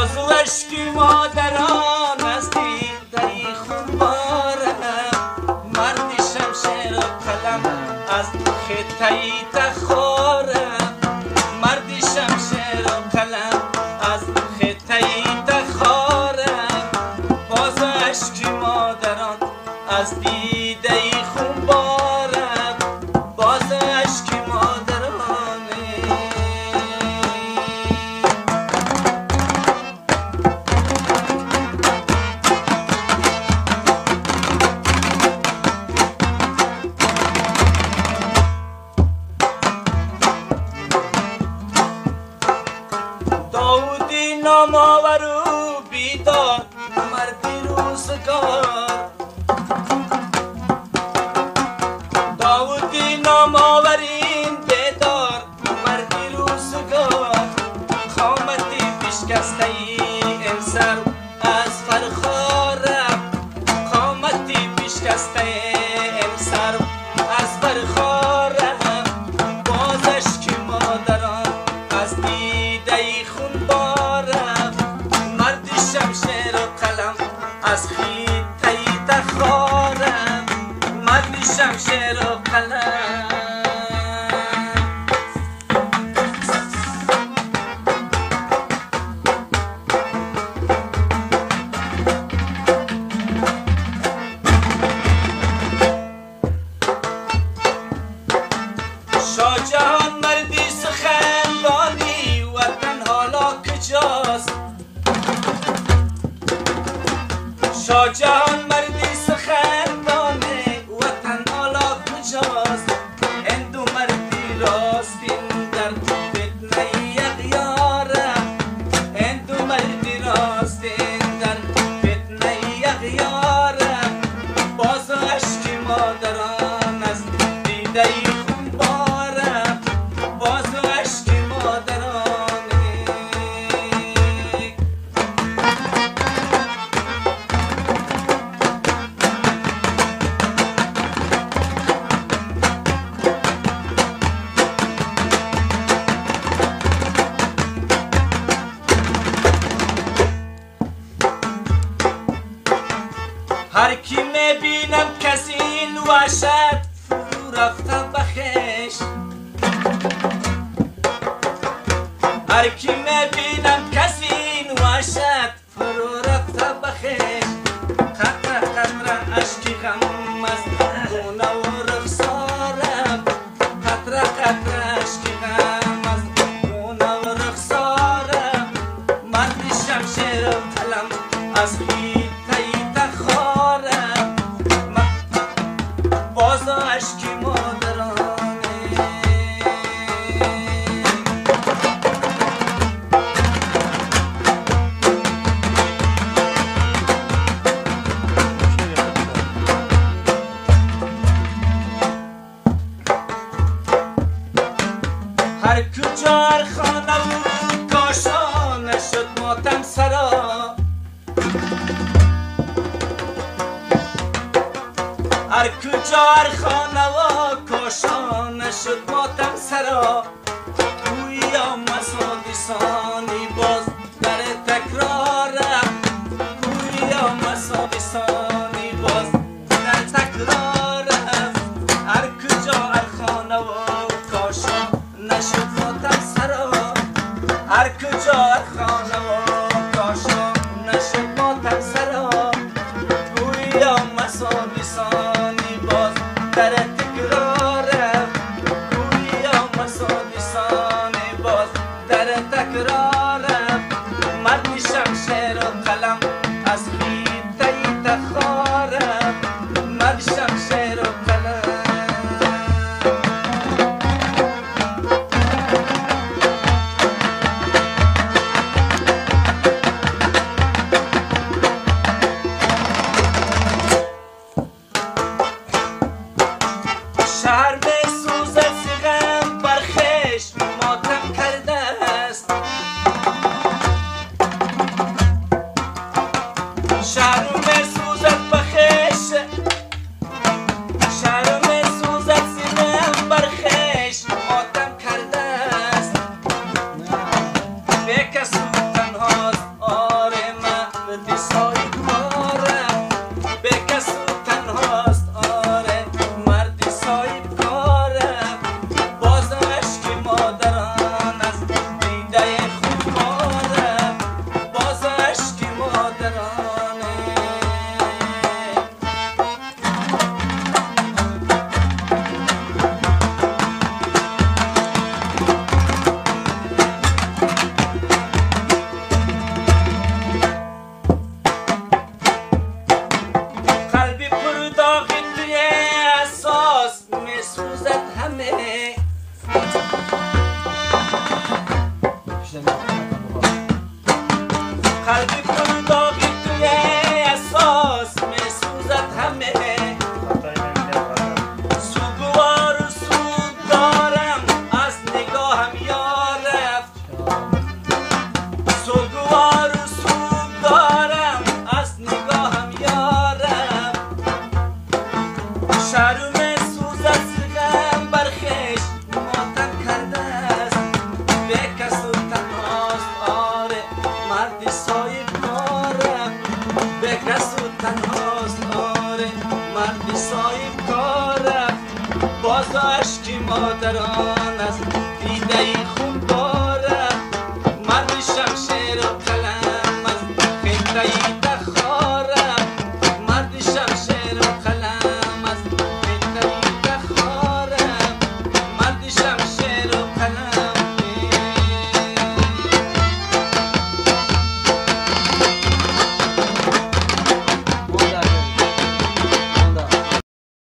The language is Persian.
باز و اشکی مادران از دیده خون بارم، مردی شمشیر و قلم از خطه تخارم، مردی شمشیر و قلم از خطه تخارم، باز و اشکی مادران از دیده خون بارم، باز و اشکی داودی نامآور و بیدار مردی روزگار، داودی نامآورین بیدار مردی روزگار، خامتی پیشکسته ای امسر از فرخارم، خامتی پیشکسته ای امسر از فرخارم، باز اشکی مادران از دیده خون بارم، مردی شمشیر و قلم از خیطه تخارم، مردی شمشیر و قلم. شاهجهان مردی سخندانی وطن حالا کجاست، شاهجهان مردی سخندانی وطن حالا کجاست، هندو مردی راستین در فتنه اغیارم، هندو مردی راستین در فتنه اغیارم، باز و اشکی مادران از دیده خون بارم، باز و اشکی مادران. هر کی میبینم کسی این وحشت فرو رفته بخش، هر کی میبینم کسی این وحشت فرو رفته بخش، قطره قطره اشکی غم از خونه و رخسارم، قطره قطره اشکی غم از خونه و رخسارم، مردی شمشیر و قلم از خیطه تخارم، باز و اشکی مادرانه. هر کجا هر خانه و کاشانه شد ماتم سرا، هر کجا هر خانه و کاشانه شد ماتم سرا، گویا مسادی سانی باز در تکرارم، گویا مسادی سانی باز در تکرارم، هر کجا هر خانه و کاشانه شد ماتم سرا، هر کجا هر خانه و کاشانه شد ماتم سرا، گویا مسادی سانی باز در تکرارم، گویا مسادی سانی باز در تکرار. قلبی کن داغی توی احساس میسوزد همه سوگوار و سوگ دارم از نگاهم یار رفت سوگوار و سوگ دارم از نگاهم یار رفت شهرو میسوزد زغم برخش ماتم کرده است به کس و تنهاست آره مردی صاحب کارم به کس و تنهاست آره مردی صاحب کارم باز اشکی مادران